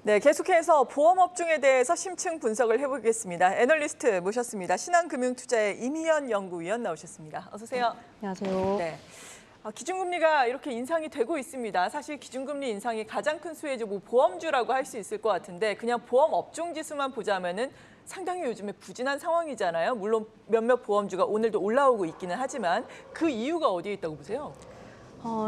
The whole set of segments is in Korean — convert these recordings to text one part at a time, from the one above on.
네, 계속해서 보험업종에 대해서 심층 분석을 해보겠습니다. 애널리스트 모셨습니다. 신한금융투자의 임희연 연구위원 나오셨습니다. 어서 오세요. 안녕하세요. 네. 기준금리가 이렇게 인상이 되고 있습니다. 사실 기준금리 인상이 가장 큰 수혜주 보험주라고 할 수 있을 것 같은데 그냥 보험업종 지수만 보자면은 상당히 요즘에 부진한 상황이잖아요. 물론 몇몇 보험주가 오늘도 올라오고 있기는 하지만 그 이유가 어디에 있다고 보세요?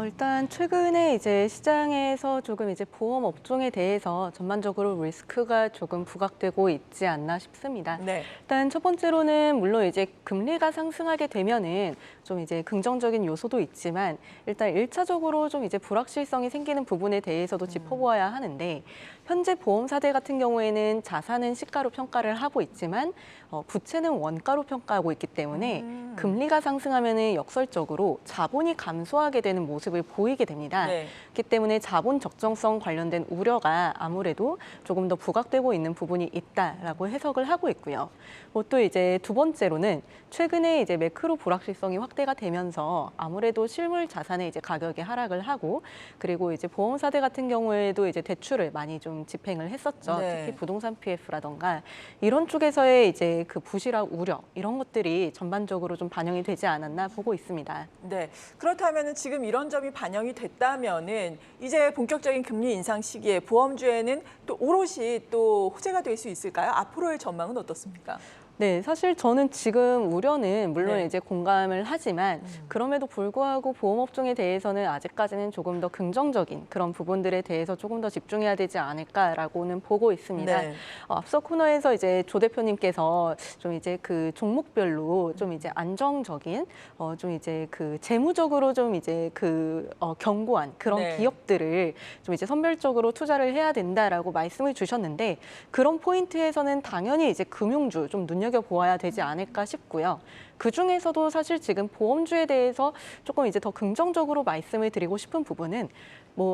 일단 최근에 이제 시장에서 조금 이제 보험 업종에 대해서 전반적으로 리스크가 조금 부각되고 있지 않나 싶습니다. 네. 일단 첫 번째로는 물론 이제 금리가 상승하게 되면은 좀 이제 긍정적인 요소도 있지만 일단 1차적으로 좀 이제 불확실성이 생기는 부분에 대해서도 짚어보아야 하는데 현재 보험사들 같은 경우에는 자산은 시가로 평가를 하고 있지만 부채는 원가로 평가하고 있기 때문에 금리가 상승하면은 역설적으로 자본이 감소하게 되는 모습을 보이게 됩니다. 네. 그렇기 때문에 자본 적정성 관련된 우려가 아무래도 조금 더 부각되고 있는 부분이 있다라고 해석을 하고 있고요. 또 이제 두 번째로는 최근에 이제 매크로 불확실성이 확대가 되면서 아무래도 실물 자산의 이제 가격이 하락을 하고 그리고 이제 보험사들 같은 경우에도 이제 대출을 많이 좀 집행을 했었죠. 네. 특히 부동산 PF라던가 이런 쪽에서의 이제 그 부실화 우려 이런 것들이 전반적으로 좀 반영이 되지 않았나 보고 있습니다. 네, 그렇다면 지금 이런 점이 반영이 됐다면은 이제 본격적인 금리 인상 시기에 보험주에는 또 오롯이 또 호재가 될 수 있을까요? 앞으로의 전망은 어떻습니까? 네, 사실 저는 지금 우려는 물론 네. 이제 공감을 하지만 그럼에도 불구하고 보험업종에 대해서는 아직까지는 조금 더 긍정적인 그런 부분들에 대해서 조금 더 집중해야 되지 않을까라고는 보고 있습니다. 네. 앞서 코너에서 이제 조 대표님께서 좀 이제 그 종목별로 좀 이제 안정적인 좀 이제 그 재무적으로 좀 이제 그 견고한 그런 네. 기업들을 좀 이제 선별적으로 투자를 해야 된다라고 말씀을 주셨는데 그런 포인트에서는 당연히 이제 금융주 좀 눈여겨보아야 되지 않을까 싶고요. 그중에서도 사실 지금 보험주에 대해서 조금 이제 더 긍정적으로 말씀을 드리고 싶은 부분은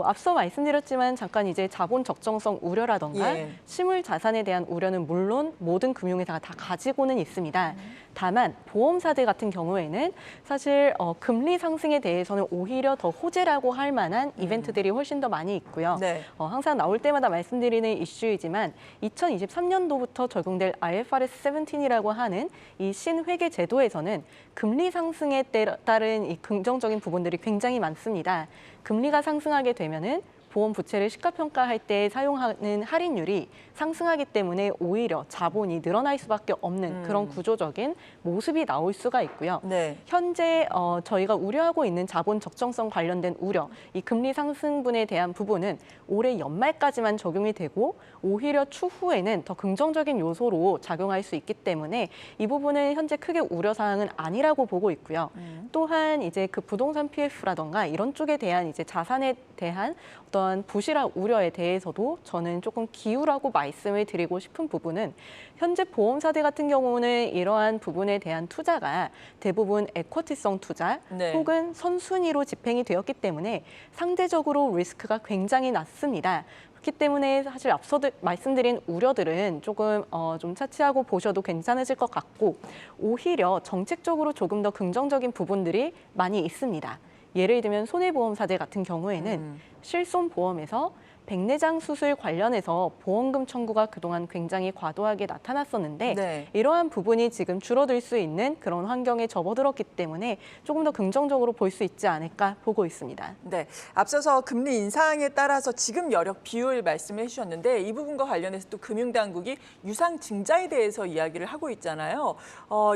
앞서 말씀드렸지만 잠깐 이제 자본 적정성 우려라던가 예. 실물 자산에 대한 우려는 물론 모든 금융회사가 다 가지고는 있습니다. 다만 보험사들 같은 경우에는 사실 금리 상승에 대해서는 오히려 더 호재라고 할 만한 이벤트들이 훨씬 더 많이 있고요. 네. 항상 나올 때마다 말씀드리는 이슈이지만 2023년도부터 적용될 IFRS 17이라고 하는 이 신회계 제도에서는 금리 상승에 따른 이 긍정적인 부분들이 굉장히 많습니다. 금리가 상승하게 되면은 보험 부채를 시가평가할 때 사용하는 할인율이 상승하기 때문에 오히려 자본이 늘어날 수밖에 없는 그런 구조적인 모습이 나올 수가 있고요. 네. 현재 저희가 우려하고 있는 자본 적정성 관련된 우려, 이 금리 상승분에 대한 부분은 올해 연말까지만 적용이 되고 오히려 추후에는 더 긍정적인 요소로 작용할 수 있기 때문에 이 부분은 현재 크게 우려 사항은 아니라고 보고 있고요. 또한 이제 그 부동산 PF라던가 이런 쪽에 대한 이제 자산에 대한 어떤 부실화 우려에 대해서도 저는 조금 기우라고 말씀을 드리고 싶은 부분은 현재 보험사들 같은 경우는 이러한 부분에 대한 투자가 대부분 에쿼티성 투자 네. 혹은 선순위로 집행이 되었기 때문에 상대적으로 리스크가 굉장히 낮습니다. 그렇기 때문에 사실 앞서 말씀드린 우려들은 조금 좀 차치하고 보셔도 괜찮으실 것 같고 오히려 정책적으로 조금 더 긍정적인 부분들이 많이 있습니다. 예를 들면 손해보험사들 같은 경우에는 실손보험에서 백내장 수술 관련해서 보험금 청구가 그동안 굉장히 과도하게 나타났었는데 네. 이러한 부분이 지금 줄어들 수 있는 그런 환경에 접어들었기 때문에 조금 더 긍정적으로 볼 수 있지 않을까 보고 있습니다. 네, 앞서서 금리 인상에 따라서 지급 여력 비율 말씀해 주셨는데 이 부분과 관련해서 또 금융당국이 유상증자에 대해서 이야기를 하고 있잖아요.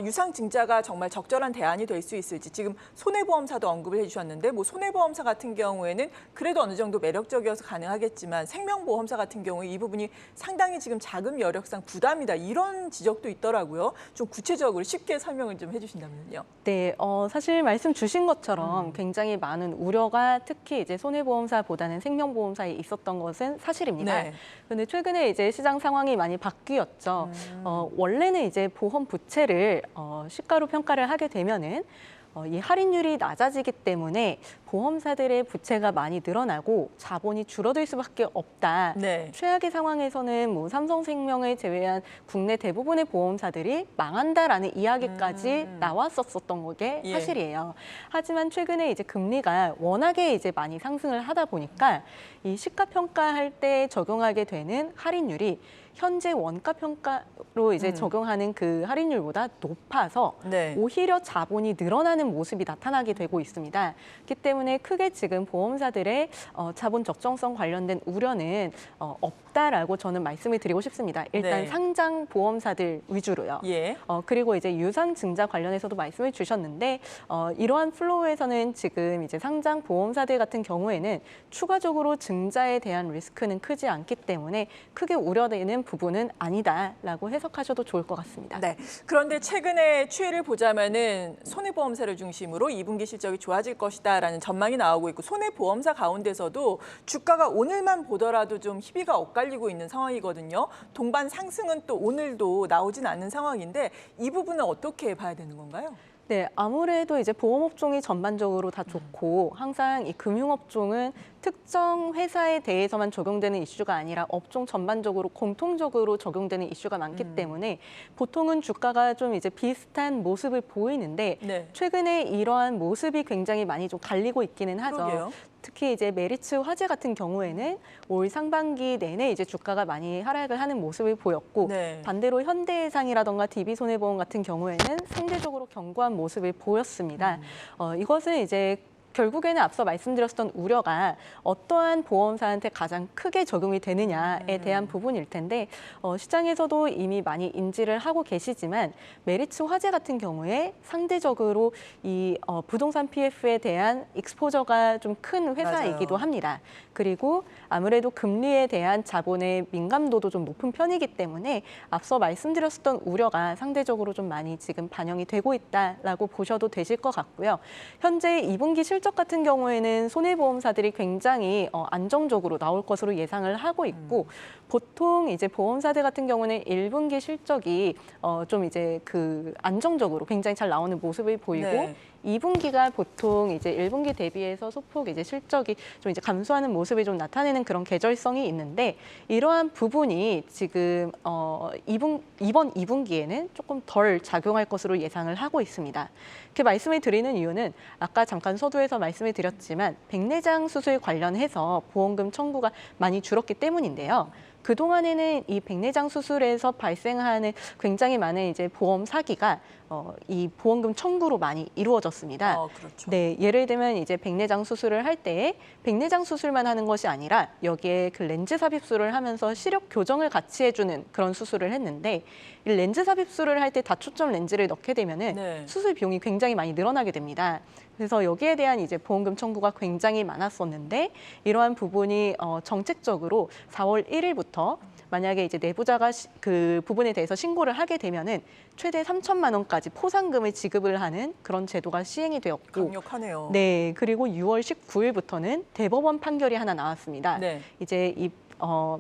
유상증자가 정말 적절한 대안이 될 수 있을지 지금 손해보험사도 언급을 해주셨는데 손해보험사 같은 경우에는 그래도 어느 정도 매력적이어서 가능하겠지만 생명보험사 같은 경우에 이 부분이 상당히 지금 자금 여력상 부담이다 이런 지적도 있더라고요. 좀 구체적으로 쉽게 설명을 좀 해주신다면요. 네, 사실 말씀 주신 것처럼 굉장히 많은 우려가 특히 이제 손해보험사보다는 생명보험사에 있었던 것은 사실입니다. 네. 그런데 최근에 이제 시장 상황이 많이 바뀌었죠. 원래는 이제 보험 부채를 시가로 평가를 하게 되면은 이 할인율이 낮아지기 때문에 보험사들의 부채가 많이 늘어나고 자본이 줄어들 수밖에 없다. 네. 최악의 상황에서는 뭐 삼성생명을 제외한 국내 대부분의 보험사들이 망한다라는 이야기까지 나왔었던 게 예. 사실이에요. 하지만 최근에 이제 금리가 워낙에 이제 많이 상승을 하다 보니까 이 시가평가할 때 적용하게 되는 할인율이 현재 원가평가로 이제 적용하는 그 할인율보다 높아서 네. 오히려 자본이 늘어나는 모습이 나타나게 되고 있습니다. 그렇기 때문에 크게 지금 보험사들의 자본 적정성 관련된 우려는 없다라고 저는 말씀을 드리고 싶습니다. 일단 네. 상장 보험사들 위주로요. 예. 그리고 이제 유상증자 관련해서도 말씀을 주셨는데 이러한 플로우에서는 지금 이제 상장 보험사들 같은 경우에는 추가적으로 증자에 대한 리스크는 크지 않기 때문에 크게 우려되는 부분은 아니다라고 해석하셔도 좋을 것 같습니다. 네. 그런데 최근에 추이를 보자면은 손해보험사를 중심으로 2분기 실적이 좋아질 것이다라는 전망이 나오고 있고 손해보험사 가운데서도 주가가 오늘만 보더라도 좀 희비가 엇갈리고 있는 상황이거든요. 동반 상승은 또 오늘도 나오진 않는 상황인데 이 부분은 어떻게 봐야 되는 건가요? 네, 아무래도 이제 보험업종이 전반적으로 다 좋고 항상 이 금융업종은 특정 회사에 대해서만 적용되는 이슈가 아니라 업종 전반적으로 공통적으로 적용되는 이슈가 많기 때문에 보통은 주가가 좀 이제 비슷한 모습을 보이는데 네. 최근에 이러한 모습이 굉장히 많이 좀 갈리고 있기는 하죠. 그러게요. 특히 이제 메리츠 화재 같은 경우에는 올 상반기 내내 이제 주가가 많이 하락을 하는 모습을 보였고 네. 반대로 현대해상이라던가 DB손해보험 같은 경우에는 상대적으로 견고한 모습을 보였습니다. 이것은 이제 결국에는 앞서 말씀드렸던 우려가 어떠한 보험사한테 가장 크게 적용이 되느냐에 대한 부분일 텐데 시장에서도 이미 많이 인지를 하고 계시지만 메리츠 화재 같은 경우에 상대적으로 이 부동산 PF에 대한 익스포저가 좀 큰 회사이기도 맞아요. 합니다. 그리고 아무래도 금리에 대한 자본의 민감도도 좀 높은 편이기 때문에 앞서 말씀드렸던 우려가 상대적으로 좀 많이 지금 반영이 되고 있다라고 보셔도 되실 것 같고요. 현재 2분기 실적 같은 경우에는 손해보험사들이 굉장히 안정적으로 나올 것으로 예상을 하고 있고 보통 이제 보험사들 같은 경우는 1분기 실적이 좀 이제 그 안정적으로 굉장히 잘 나오는 모습을 보이고 네. 2분기가 보통 이제 1분기 대비해서 소폭 이제 실적이 좀 이제 감소하는 모습이 좀 나타내는 그런 계절성이 있는데 이러한 부분이 지금 이번 2분기에는 조금 덜 작용할 것으로 예상을 하고 있습니다. 이렇게 말씀을 드리는 이유는 아까 잠깐 서두에서 말씀을 드렸지만 백내장 수술 관련해서 보험금 청구가 많이 줄었기 때문인데요. 그동안에는 이 백내장 수술에서 발생하는 굉장히 많은 이제 보험 사기가 이 보험금 청구로 많이 이루어졌습니다. 그렇죠. 네, 예를 들면 이제 백내장 수술을 할 때에 백내장 수술만 하는 것이 아니라 여기에 그 렌즈 삽입술을 하면서 시력 교정을 같이 해주는 그런 수술을 했는데 이 렌즈 삽입술을 할 때 다초점 렌즈를 넣게 되면은 네. 수술 비용이 굉장히 많이 늘어나게 됩니다. 그래서 여기에 대한 이제 보험금 청구가 굉장히 많았었는데 이러한 부분이 정책적으로 4월 1일부터 만약에 이제 내부자가 그 부분에 대해서 신고를 하게 되면은 최대 3천만 원까지 포상금을 지급을 하는 그런 제도가 시행이 되었고 강력하네요. 네, 그리고 6월 19일부터는 대법원 판결이 하나 나왔습니다. 네. 이제 이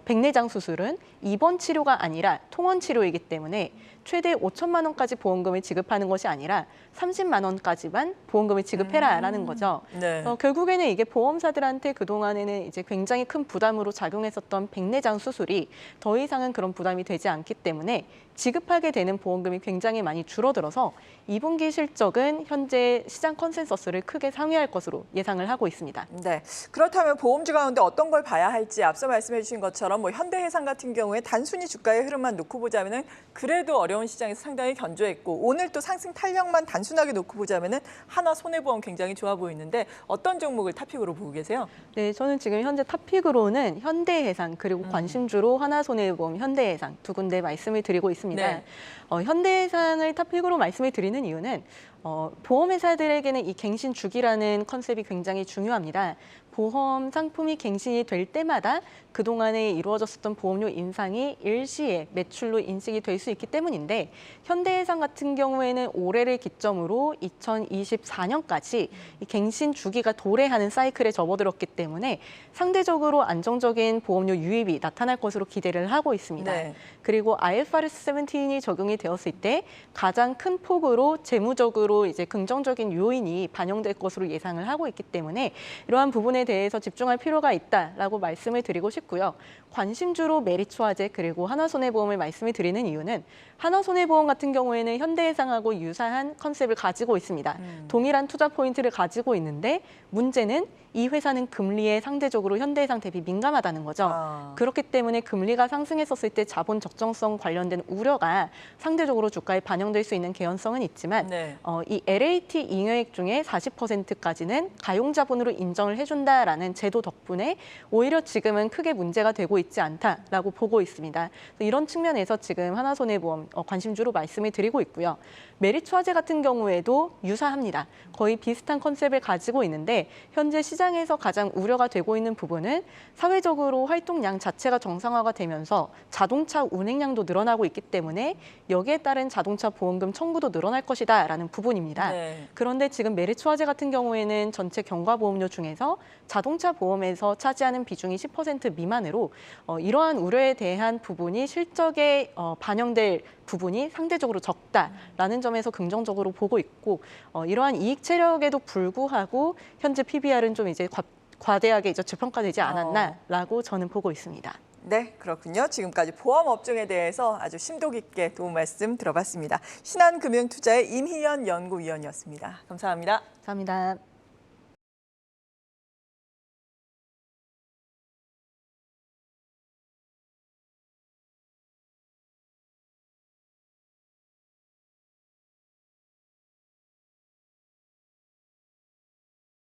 백내장 수술은 입원 치료가 아니라 통원 치료이기 때문에 최대 5천만 원까지 보험금을 지급하는 것이 아니라 30만 원까지만 보험금을 지급해라라는 거죠. 네. 결국에는 이게 보험사들한테 그동안에는 이제 굉장히 큰 부담으로 작용했었던 백내장 수술이 더 이상은 그런 부담이 되지 않기 때문에 지급하게 되는 보험금이 굉장히 많이 줄어들어서 2분기 실적은 현재 시장 컨센서스를 크게 상회할 것으로 예상을 하고 있습니다. 네. 그렇다면 보험주 가운데 어떤 걸 봐야 할지 앞서 말씀해 주신 것처럼 뭐 현대해상 같은 경우에 단순히 주가의 흐름만 놓고 보자면은 그래도 어려운 시장에서 상당히 견조했고 오늘 또 상승 탄력만 단순하게 놓고 보자면은 하나 손해보험 굉장히 좋아 보이는데 어떤 종목을 탑픽으로 보고 계세요? 네, 저는 지금 현재 탑픽으로는 현대해상 그리고 관심주로 하나손해보험, 현대해상 두 군데 말씀을 드리고 있습니다. 네. 현대해상을 탑픽으로 말씀을 드리는 이유는 보험회사들에게는 이 갱신 주기라는 컨셉이 굉장히 중요합니다. 보험 상품이 갱신이 될 때마다 그동안에 이루어졌었던 보험료 인상이 일시에 매출로 인식이 될 수 있기 때문인데 현대해상 같은 경우에는 올해를 기점으로 2024년까지 이 갱신 주기가 도래하는 사이클에 접어들었기 때문에 상대적으로 안정적인 보험료 유입이 나타날 것으로 기대를 하고 있습니다. 네. 그리고 IFRS 17이 적용이 되었을 때 가장 큰 폭으로 재무적으로 전체적으로 이제 긍정적인 요인이 반영될 것으로 예상을 하고 있기 때문에 이러한 부분에 대해서 집중할 필요가 있다라고 말씀을 드리고 싶고요. 관심주로 메리츠화재 그리고 하나손해보험을 말씀을 드리는 이유는 하나손해보험 같은 경우에는 현대해상하고 유사한 컨셉을 가지고 있습니다. 동일한 투자 포인트를 가지고 있는데 문제는 이 회사는 금리에 상대적으로 현대해상 대비 민감하다는 거죠. 그렇기 때문에 금리가 상승했었을 때 자본 적정성 관련된 우려가 상대적으로 주가에 반영될 수 있는 개연성은 있지만 네. 이 LAT 잉여액 중에 40%까지는 가용자본으로 인정을 해준다라는 제도 덕분에 오히려 지금은 크게 문제가 되고 있지 않다라고 보고 있습니다. 이런 측면에서 지금 하나손해보험 관심주로 말씀을 드리고 있고요. 메리츠화재 같은 경우에도 유사합니다. 거의 비슷한 컨셉을 가지고 있는데 현재 시장에서 가장 우려가 되고 있는 부분은 사회적으로 활동량 자체가 정상화가 되면서 자동차 운행량도 늘어나고 있기 때문에 여기에 따른 자동차 보험금 청구도 늘어날 것이다라는 부분입니다. 네. 그런데 지금 메리츠화재 같은 경우에는 전체 경과보험료 중에서 자동차 보험에서 차지하는 비중이 10% 미만으로 이러한 우려에 대한 부분이 실적에 반영될 부분이 상대적으로 적다라는 점에서 긍정적으로 보고 있고 이러한 이익 체력에도 불구하고 현재 PBR은 좀 이제 과대하게 이제 재평가되지 않았나라고 저는 보고 있습니다. 네, 그렇군요. 지금까지 보험 업종에 대해서 아주 심도 깊게 도움 말씀 들어봤습니다. 신한금융투자의 임희연 연구위원이었습니다. 감사합니다. 감사합니다.